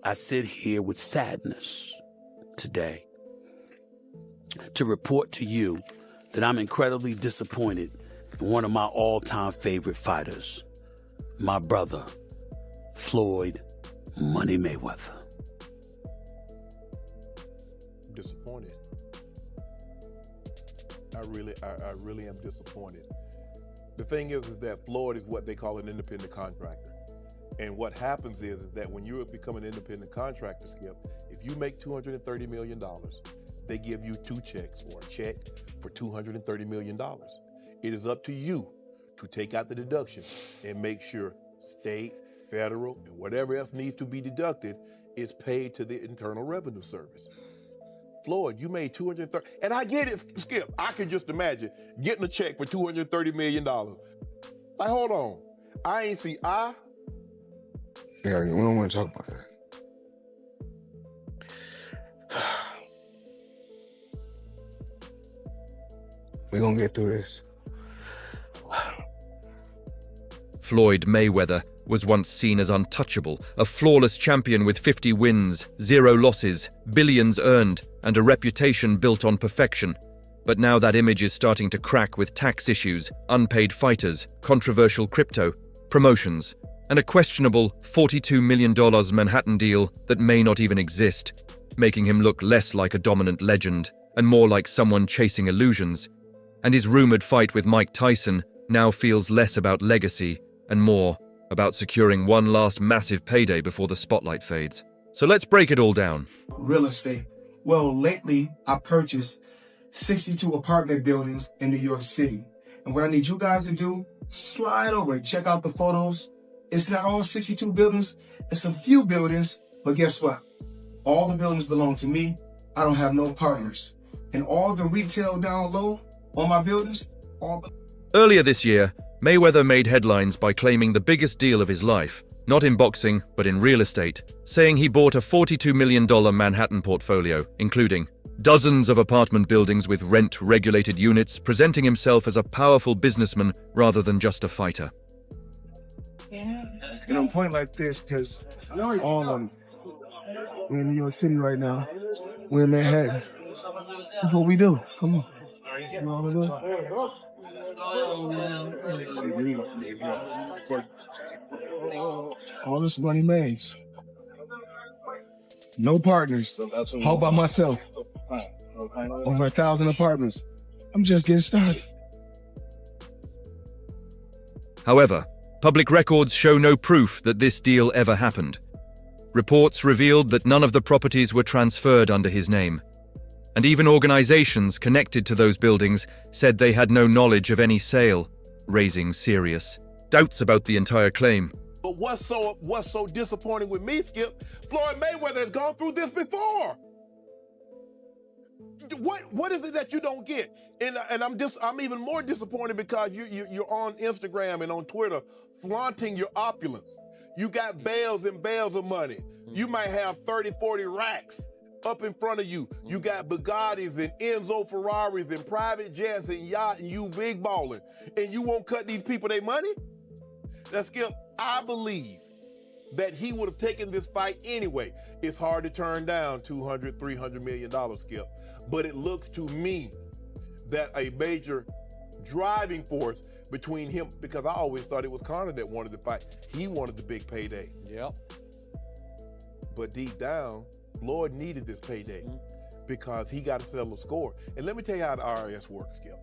I sit here with sadness today to report to you that I'm incredibly disappointed in one of my all-time favorite fighters, my brother, Floyd Money Mayweather. Disappointed. I really am disappointed. The thing is that Floyd is what they call an independent contractor. And what happens is that when you become an independent contractor, Skip, if you make $230 million, they give you 2 checks or a check for $230 million. It is up to you to take out the deduction and make sure state, federal, and whatever else needs to be deducted is paid to the Internal Revenue Service. Floyd, you made $230, and I get it, Skip. I can just imagine getting a check for $230 million. Like, hold on. I ain't see Yeah, we don't want to talk about that. We're gonna get through this. Floyd Mayweather was once seen as untouchable, a flawless champion with 50 wins, 0 losses, billions earned, and a reputation built on perfection. But now that image is starting to crack with tax issues, unpaid fighters, controversial crypto, promotions, and a questionable $42 million Manhattan deal that may not even exist, making him look less like a dominant legend and more like someone chasing illusions. And his rumored fight with Mike Tyson now feels less about legacy and more about securing one last massive payday before the spotlight fades. So let's break it all down. Real estate. Well, lately I purchased 62 apartment buildings in New York City. And what I need you guys to do, slide over and check out the photos. It's not all 62 buildings, it's a few buildings, but guess what? All the buildings belong to me. I don't have no partners. And all the retail down low on my buildings, Earlier this year, Mayweather made headlines by claiming the biggest deal of his life, not in boxing, but in real estate, saying he bought a $42 million Manhattan portfolio, including dozens of apartment buildings with rent-regulated units, presenting himself as a powerful businessman rather than just a fighter. And I'm pointing like this because all of them, we're in New York City right now. We're in Manhattan. That's what we do. Come on. You know what I'm doing? All this money made. No partners. All by myself. Over 1,000 apartments. I'm just getting started. However, public records show no proof that this deal ever happened. Reports revealed that none of the properties were transferred under his name. And even organizations connected to those buildings said they had no knowledge of any sale, raising serious doubts about the entire claim. But what's so disappointing with me, Skip, Floyd Mayweather has gone through this before. What is it that you don't get? And I'm even more disappointed because you're on Instagram and on Twitter flaunting your opulence. You got bales and bales of money. You might have 30, 40 racks up in front of you. You got Bugattis and Enzo Ferraris and private jets and yacht, and you big balling. And you won't cut these people their money? Now, Skip, I believe that he would have taken this fight anyway. It's hard to turn down $200, $300 million, Skip. But it looks to me that a major driving force between him, because I always thought it was Conor that wanted the fight. He wanted the big payday. Yep. But deep down, Floyd needed this payday because he got to settle a score. And let me tell you how the IRS works, Skip.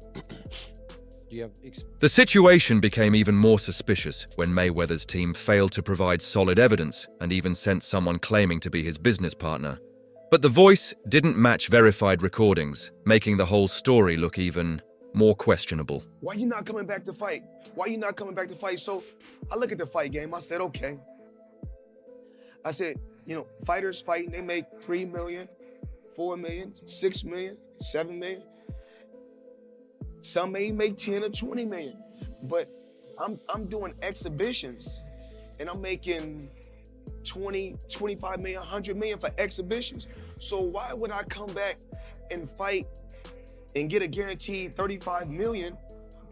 The situation became even more suspicious when Mayweather's team failed to provide solid evidence and even sent someone claiming to be his business partner. But the voice didn't match verified recordings, making the whole story look even more questionable. Why you not coming back to fight? Why you not coming back to fight? So I look at the fight game, I said, okay. I said, you know, fighters fighting, they make 3 million, 4 million, 6 million, 7 million. Some may make 10 or 20 million. But I'm doing exhibitions and I'm making 20, 25 million, 100 million for exhibitions. So why would I come back and fight and get a guaranteed 35 million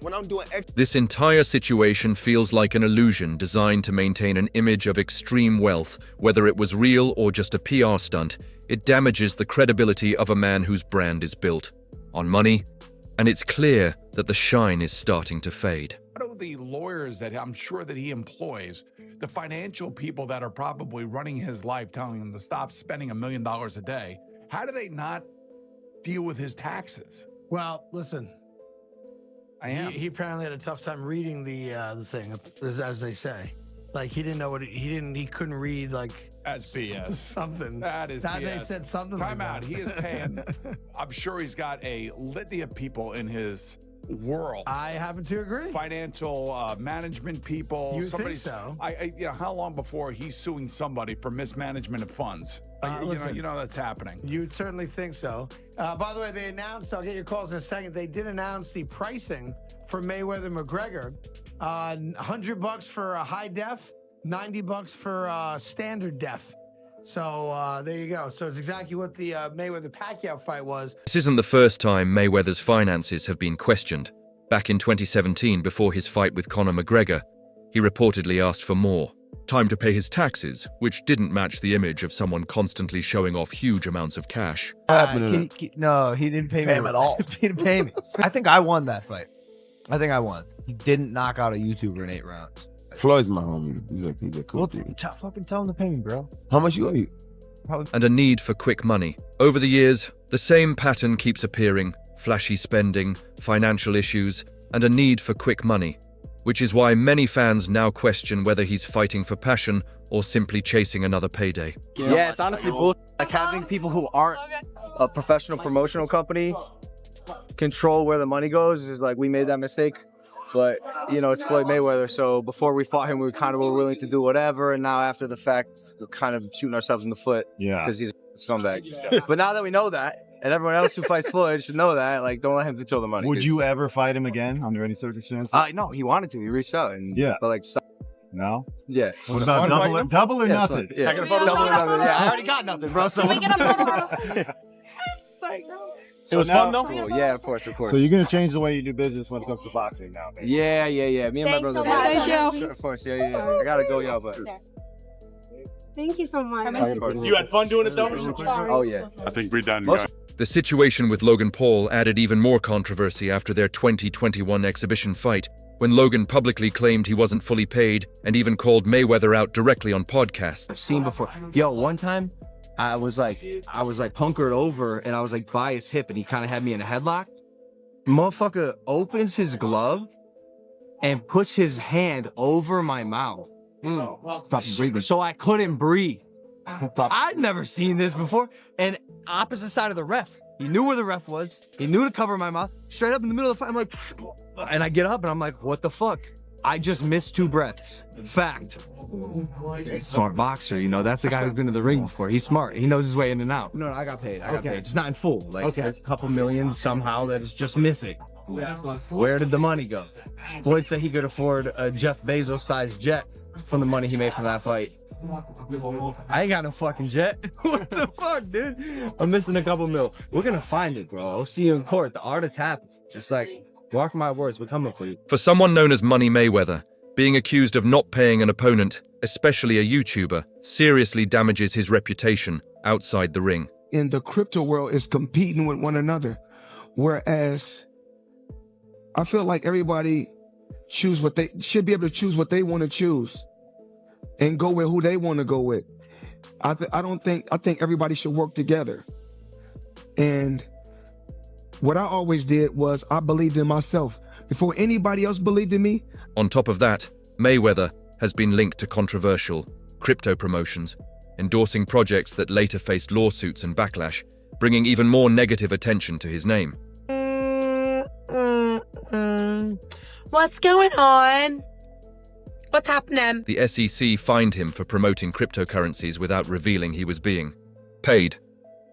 when I'm doing This entire situation feels like an illusion designed to maintain an image of extreme wealth. Whether it was real or just a PR stunt, it damages the credibility of a man whose brand is built on money, and it's clear that the shine is starting to fade. How do the lawyers that I'm sure that he employs, the financial people that are probably running his life, telling him to stop spending $1 million a day, how do they not deal with his taxes? Well, listen, he apparently had a tough time reading the thing, as they say. Like he didn't know what he couldn't read like That's BS. something. That is That BS. they said something. Time like out. that. He is paying. I'm sure he's got a litany of people in his world. I happen to agree. Financial management people. You think Somebody's- so? You know, how long before he's suing somebody for mismanagement of funds? Listen, you know that's happening. You'd certainly think so. By the way, they announced, I'll get your calls in a second, they did announce the pricing for Mayweather-McGregor. $100 for a high def, $90 for standard def. So there you go. So it's exactly what the Mayweather-Pacquiao fight was. This isn't the first time Mayweather's finances have been questioned. Back in 2017, before his fight with Conor McGregor, he reportedly asked for more time to pay his taxes, which didn't match the image of someone constantly showing off huge amounts of cash. No, he didn't pay me him at all. He didn't pay me. I think I won that fight. I think I won. He didn't knock out a YouTuber in 8 rounds. Floyd's my homie. He's a cool Well, dude. fucking tell him to pay me, bro. How much you owe you? And a need for quick money. Over the years, the same pattern keeps appearing: flashy spending, financial issues, and a need for quick money, which is why many fans now question whether he's fighting for passion or simply chasing another payday. Yeah, it's honestly bullshit. Like having people who aren't a professional promotional company control where the money goes is like, we made that mistake. But, you know, it's Floyd Mayweather, so before we fought him, we kind of were willing to do whatever, and now after the fact, we're kind of shooting ourselves in the foot because he's a scumbag. But now that we know that, and everyone else who fights Floyd should know that, like, don't let him control the money. Would you ever fight him again under any circumstances? No, he wanted to. He reached out, and but like, No? yeah. What about double or Yeah, nothing? it's fun. Yeah. Double or nothing. Yeah, I already got nothing, bro. So Can we get a photo? Sorry, girl. It was fun though? cool. Yeah, of course. So you're going to change the way you do business when it comes to boxing now, man. Yeah. Me and my Thanks brother. so much. Thank you. Sure, of course. Yeah. I gotta go, y'all, but. Thank you so much. You had fun doing it though? Oh yeah. I think we're done. The situation with Logan Paul added even more controversy after their 2021 exhibition fight, when Logan publicly claimed he wasn't fully paid and even called Mayweather out directly on podcasts. I've seen before. Yo, one time, I was like hunkered over and I was like by his hip and he kind of had me in a headlock. Motherfucker opens his glove and puts his hand over my mouth. Stop breathing. So I couldn't breathe. I'd never seen this before. And opposite side of the ref. He knew where the ref was. He knew to cover my mouth. Straight up in the middle of the fight, I'm like, and I get up and I'm like, what the fuck? I just missed 2 breaths. Fact. Smart boxer, you know, that's the guy who's been to the ring before. He's smart. He knows his way in and out. No, I got paid. I got paid. Just not in full. Like a couple million somehow that is just missing. Where did the money go? Floyd said he could afford a Jeff Bezos-sized jet from the money he made from that fight. I ain't got no fucking jet. What the fuck, dude? I'm missing a couple mil. We're gonna find it, bro. I'll see you in court. The art has happened. Just like, mark my words, we're coming for you. For someone known as Money Mayweather, being accused of not paying an opponent, especially a YouTuber, seriously damages his reputation outside the ring. In the crypto world is competing with one another, whereas I feel like everybody should be able to choose what they want to choose and go with who they want to go with. I think everybody should work together. And what I always did was I believed in myself before anybody else believed in me. On top of that, Mayweather has been linked to controversial crypto promotions, endorsing projects that later faced lawsuits and backlash, bringing even more negative attention to his name. What's going on? What's happening? The SEC fined him for promoting cryptocurrencies without revealing he was being paid,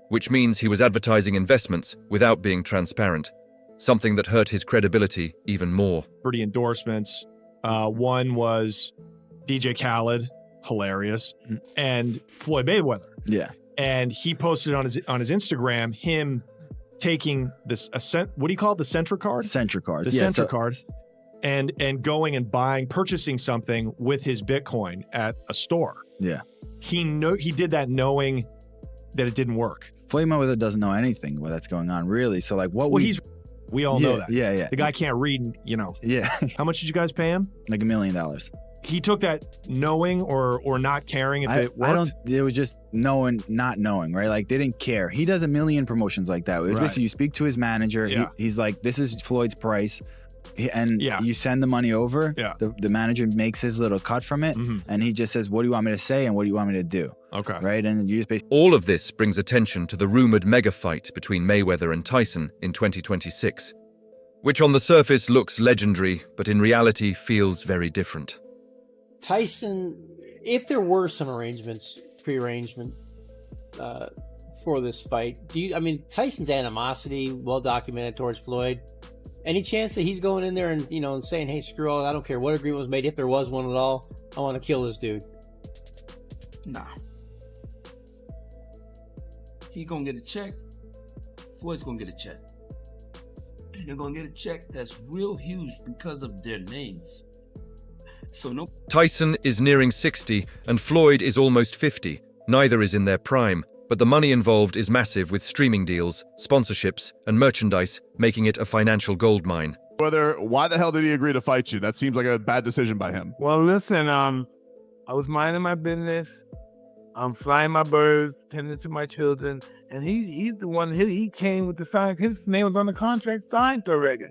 which means he was advertising investments without being transparent, something that hurt his credibility even more. Pretty endorsements. One was DJ Khaled, hilarious, and Floyd Mayweather. Yeah. And he posted on his Instagram him taking this what do you call it? The Centra card? Centra card. The Centra card. and going and purchasing something with his Bitcoin at a store. Yeah. He did that knowing that it didn't work. Floyd Mayweather doesn't know anything that's going on, really. So like what we all know that. Yeah. The guy can't read, Yeah. How much did you guys pay him? Like $1 million. He took that knowing or not caring if it worked? It was just knowing, not knowing, right? Like they didn't care. He does a million promotions like that. It was basically you speak to his manager. Yeah. He's like, this is Floyd's price. And Yeah. you send the money over. Yeah. The manager makes his little cut from it. Mhm. And he just says, what do you want me to say? And what do you want me to do? Okay. Right. And you just basically. All of this brings attention to the rumored mega fight between Mayweather and Tyson in 2026, which on the surface looks legendary, but in reality feels very different. Tyson, if there were some pre-arrangement for this fight, Tyson's animosity, well documented towards Floyd. Any chance that he's going in there and and saying, "Hey, screw all, I don't care what agreement was made, if there was one at all, I want to kill this dude"? Nah. He gonna get a check. Floyd's gonna get a check. And they're gonna get a check that's real huge because of their names. So no. Tyson is nearing 60 and Floyd is almost 50. Neither is in their prime, but the money involved is massive with streaming deals, sponsorships, and merchandise, making it a financial goldmine. Why the hell did he agree to fight you? That seems like a bad decision by him. Well, listen, I was minding my business. I'm flying my birds, tending to my children, and he's the one. He came with the sign. His name was on the contract signed already,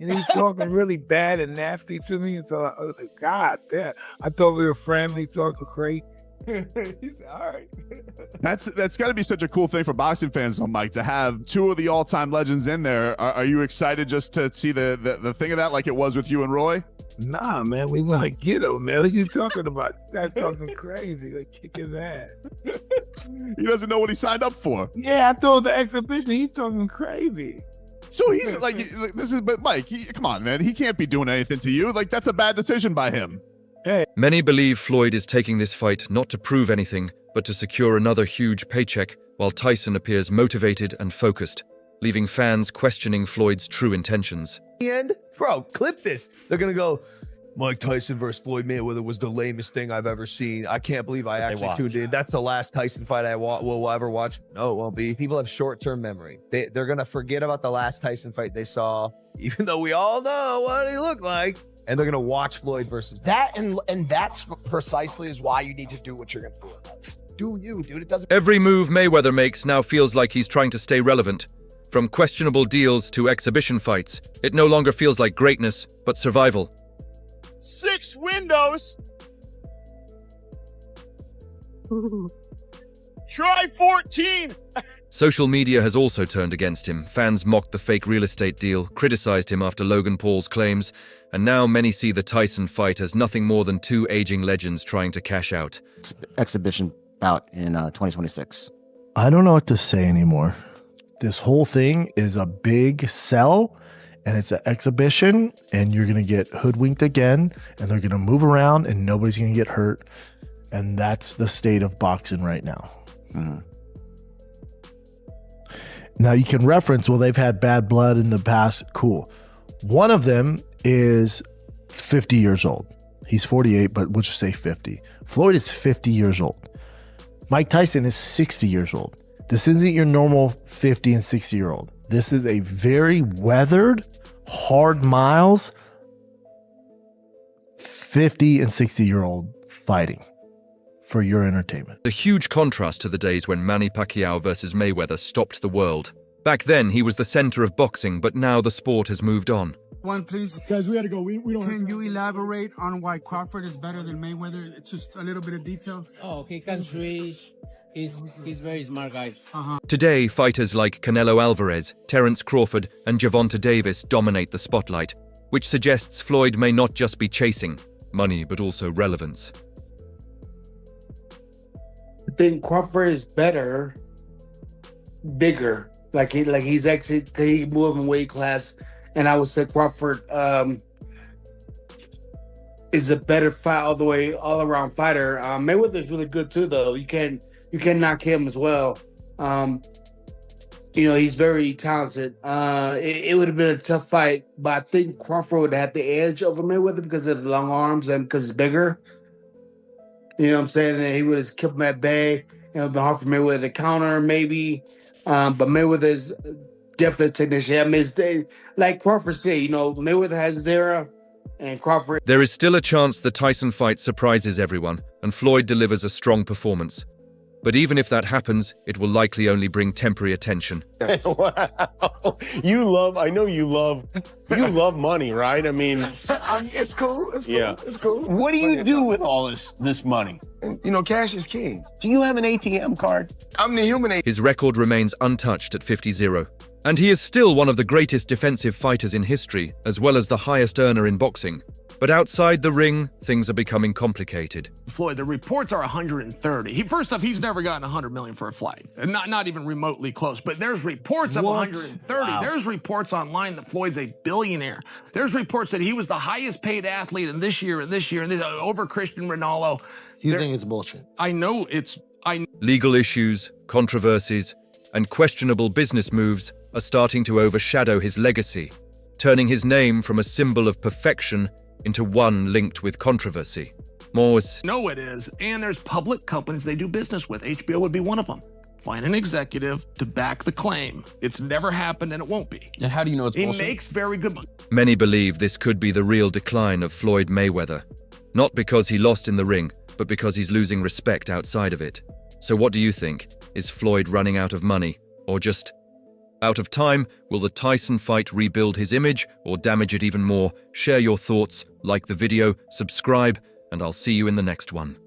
and he was talking really bad and nasty to me. And so I was like, God damn! I thought we were friendly. He talking great. He's all right. That's got to be such a cool thing for boxing fans, though, Mike, to have two of the all-time legends in there. Are you excited just to see the thing of that like it was with you and Roy? Nah, man, we want to get him, man. What you talking about? Start talking crazy, like kick his ass. He doesn't know what he signed up for. Yeah, I thought the exhibition. He's talking crazy. So he's like this is, but Mike, come on, man, he can't be doing anything to you. Like that's a bad decision by him. Many believe Floyd is taking this fight not to prove anything, but to secure another huge paycheck, while Tyson appears motivated and focused, leaving fans questioning Floyd's true intentions. End? Bro, clip this. They're going to go, Mike Tyson versus Floyd Mayweather was the lamest thing I've ever seen. I can't believe I actually tuned in. That's the last Tyson fight I will ever watch. No, it won't be. People have short-term memory. They're going to forget about the last Tyson fight they saw, even though we all know what he looked like. And they're going to watch Floyd versus that. And that's precisely is why you need to do what you're going to do in life. Do you, dude. It doesn't. Every move Mayweather makes now feels like he's trying to stay relevant. From questionable deals to exhibition fights, it no longer feels like greatness, but survival. 6 windows. Try 14. Social media has also turned against him. Fans mocked the fake real estate deal, criticized him after Logan Paul's claims, and now many see the Tyson fight as nothing more than two aging legends trying to cash out. Exhibition bout in 2026. I don't know what to say anymore. This whole thing is a big sell, and it's an exhibition, and you're going to get hoodwinked again, and they're going to move around, and nobody's going to get hurt. And that's the state of boxing right now. Mm-hmm. Now, you can reference, well, they've had bad blood in the past. Cool. One of them is 50 years old. He's 48, but we'll just say 50. Floyd is 50 years old. Mike Tyson is 60 years old. This isn't your normal 50 and 60-year-old. This is a very weathered, hard miles, 50 and 60-year-old fighting for your entertainment. A huge contrast to the days when Manny Pacquiao versus Mayweather stopped the world. Back then, he was the center of boxing, but now the sport has moved on. One, please. Guys, we gotta go. We don't. Can you elaborate on why Crawford is better than Mayweather? It's just a little bit of detail. Oh, he can switch. He's very smart guy. Today, fighters like Canelo Alvarez, Terence Crawford, and Gervonta Davis dominate the spotlight, which suggests Floyd may not just be chasing money, but also relevance. I think Crawford is better, bigger. He's actually he moved in weight class, and I would say Crawford is a better fight all around fighter. Mayweather is really good too, though. You can knock him as well. You know, he's very talented. It would have been a tough fight, but I think Crawford would have had the edge over Mayweather because of the long arms and because he's bigger. You know what I'm saying? And he would have kept him at bay. It would have been hard for Mayweather to counter, maybe. But Mayweather's definitely a technician. I mean, like Crawford said, you know, Mayweather has his era, and Crawford. There is still a chance the Tyson fight surprises everyone, and Floyd delivers a strong performance. But even if that happens, it will likely only bring temporary attention. Wow. I know you love money, right? I mean, it's cool. It's cool. Yeah. It's cool. What do you do with all this money? You know, cash is king. Do you have an ATM card? I'm the human. His record remains untouched at 50-0. And he is still one of the greatest defensive fighters in history, as well as the highest earner in boxing. But outside the ring, things are becoming complicated. Floyd, the reports are 130. First off, he's never gotten 100 million for a fight. Not even remotely close. But there's reports of 130. Wow. There's reports online that Floyd's a billionaire. There's reports that he was the highest paid athlete in this year over Cristiano Ronaldo. You think it's bullshit? I know it's... Legal issues, controversies, and questionable business moves are starting to overshadow his legacy, turning his name from a symbol of perfection into one linked with controversy. No, it is. And there's public companies they do business with. HBO would be one of them. Find an executive to back the claim. It's never happened and it won't be. And how do you know it's bullshit? He makes very good money. Many believe this could be the real decline of Floyd Mayweather. Not because he lost in the ring, but because he's losing respect outside of it. So what do you think? Is Floyd running out of money? Or just out of time? Will the Tyson fight rebuild his image or damage it even more? Share your thoughts, like the video, subscribe, and I'll see you in the next one.